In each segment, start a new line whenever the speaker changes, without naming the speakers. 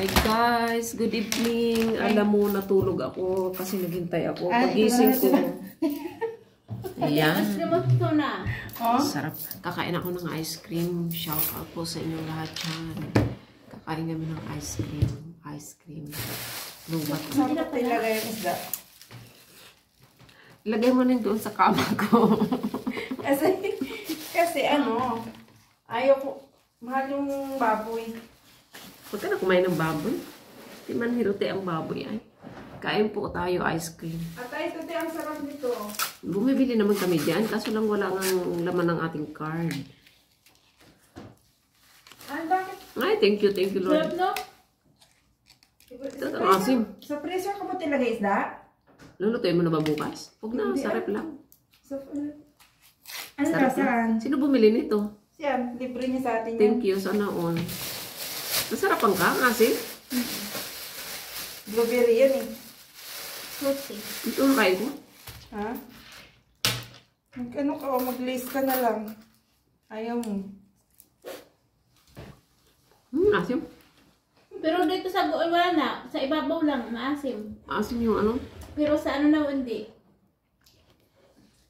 Hi guys, good evening. Alam mo, natulog ako kasi naghintay ako. Pagising ko. Ayan. Sarap. Kakain ako ng ice cream. Shout out po sa inyong lahat dyan. Kakain kami ng ice cream. Ice cream. Lubat.
Saan ka ilagay yung isda?
Ilagay mo na doon sa kama ko.
kasi ano, ayaw ko, mahal yung baboy.
Huwag ka na kumain ng baboy. Di man hirote ang baboy ay. Kain po tayo ice cream.
At ay, ito ang sarap nito.
Bumibili naman kami dyan. Kaso lang wala ng laman ng ating card.
Ay, bakit?
Ay, thank you Lord.
Sarap, no?
Ito ang asim.
Sa freezer ko ba tilagay isda?
Lulutuin mo na ba bukas? Huwag na, sarap lang.
Ano
Sarap
saan?
Sino bumili nito?
Siyan, libre niya sa atin yan.
Thank you, sana all. Masarapan ka, asim?
Blueberry yan eh.
Fruity.
Ito na kain ko.
Ha? Ano ka, mag-lace ka na lang. Ayaw mo.
Asim.
Pero dito sa buon wala na. Sa ibabaw lang, maasim.
Asim yung ano?
Pero sa ano na hindi.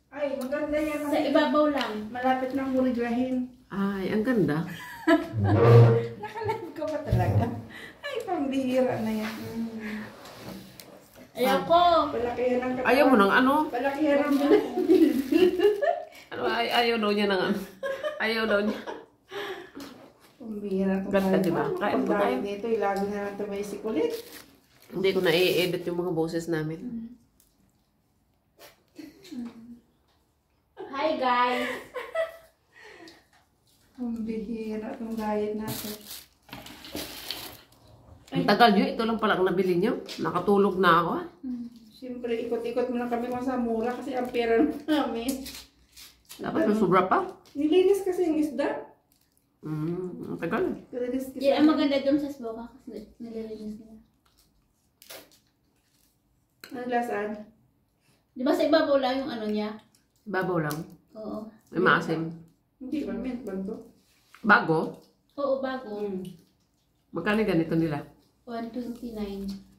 Ay, maganda yan.
Sa ibabaw lang.
Malapit ng hurigrahin.
Ay, ang ganda.
Nakalive ka ba talaga? Ay, pambihira na yan.
Ayaw ko.
Palakihan ng katawan.
Ayaw mo ng ano?
Palakihan ng
Ano ayaw daw niya ng ano? Ayaw daw niya.
pambihira.
Ganda, diba? Kain po tayo.
Dito, ilagay na natin may sikulit.
Hindi ko na i-edit yung mga boses namin.
Hi guys.
Pambihira itong diet natin.
Ang tagal nyo, ito lang pala ang nabili nyo. Nakatulog na ako.
Siyempre, ikot-ikot mo lang kami kung sa mura kasi ang pera namin.
Dapat may sobra pa.
Nilinis kasi yung isda.
Ang tagal.
Nilinis kasi.
Yan ang maganda doon sa Sboka kasi nililinis nila.
Ano lasaan?
Di ba sa ibabaw lang yung ano niya?
Babaw lang.
Oo.
May maasim.
Hindi ba? Mint ba ito?
Bago?
Oo, bago.
Magkano ganito nila?
129.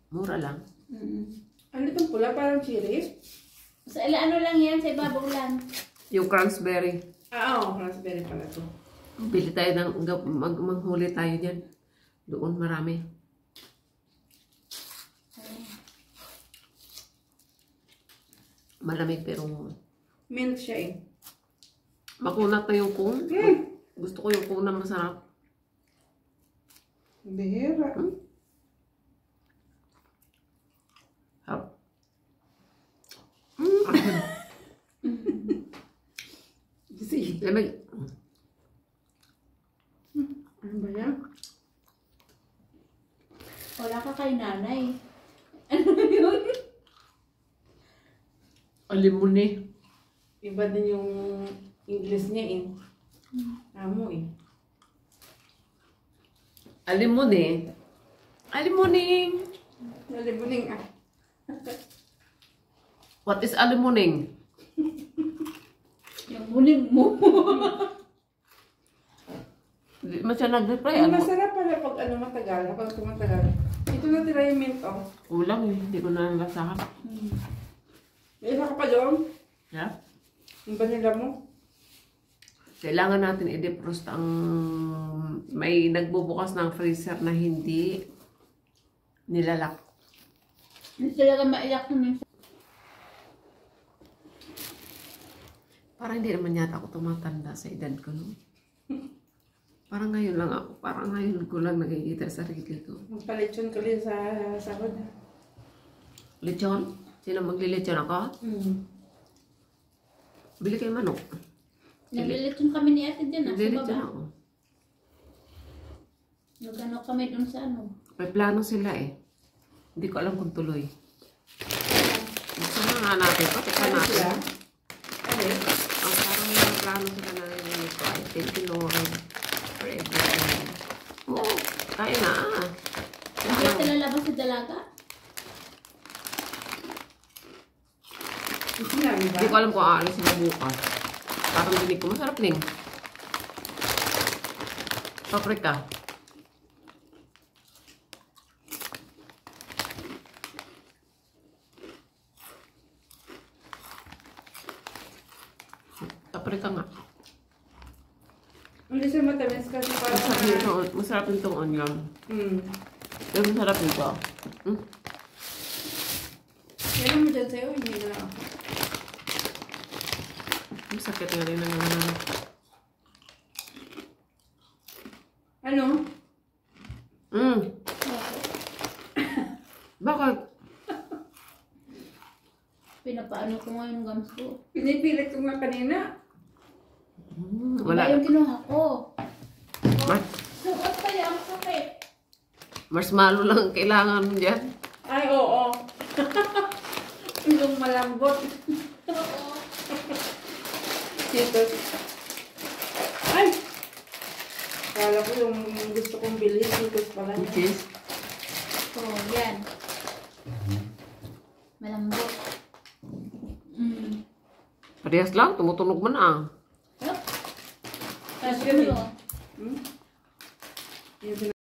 Mura lang.
Ano itong pula? Parang cherries?
Sa ano lang yan, sa ibabaw lang.
Yung cransberry.
Oo. Raspberry pala ito.
Bili tayo ng, manghuli tayo dyan. Doon marami. Malamig pero
Mint siya eh.
makunat na yung kung. Gusto ko yung kung na masarap.
Bihira.
Harap.
Kasi,
Lamig.
ano ba yan?
Wala ka kay nanay. Ano yun?
Alim mo ni.
Iba din yung English niya eh. Amo eh.
Alim mo ni. Alim mo ni.
Nalibuning ah.
What is alimuning?
Yung bulig mo.
Hindi man siya nag-reply.
Ang
Ano?
masarap pala pag ano matagal. Kapag tumatagal. Ito na tira yung mint oh.
Kulang eh. Hindi ko na nalasahan.
May isa ka pa doon?
Yeah?
Yung vanilla mo?
Kailangan natin i-defrost ang may nagbubukas ng freezer na hindi nilalak.
Hindi talaga maiyak na minsan.
Parang hindi naman yata ako tumatanda sa edad ko, no? Parang ngayon lang ako. Parang ngayon ko lang nakikita sa sarili ko.
Magpalitsyon ka rin sa sahod.
Lechon? Sino maglilechon ako? Bili kayo manok.
Naglilitsyon kami ni ate dyan sa
Maglilechon
baba.
ako.
Nagano kami dun sa ano.
May plano sila eh. Hindi ko alam kung tuloy. Sama nga natin ito. Tika
Ano sila?
natin.
Ano eh?
Ang parang may plano sila na nilito. I thank you Lord for everything. Oo. Kaya na ah.
Hindi sila labas sa dalaga.
Sinabi ba?
Hindi ko alam kung aalis sila bukas. Parang dinig ko. Masarap ning. Paprika. paprika nga.
Hindi siya matamis kasi parang...
Masarap itong onion. Pero masarap ito.
Kailan mo dyan sa'yo, hindi na ako.
Masakit nga rin ang
Ano?
Bakit?
Pinapaano ko nga yung gums ko.
Pinipilit ko nga kanina.
Wala yung kinuha ko.
Mas,
kaya ang sakit.
marshmallow lang ang kailangan mo dyan.
Ay, oo. Yung malambot.
Oo.
Dito. Ay! Kala ko yung gusto kong bilhin. Dito pala
Which
niya.
is,
So, yan. Malambot.
parehas lang, tumutunog man ah.
Yup. Tapos
Yun eh.
ano?
Yung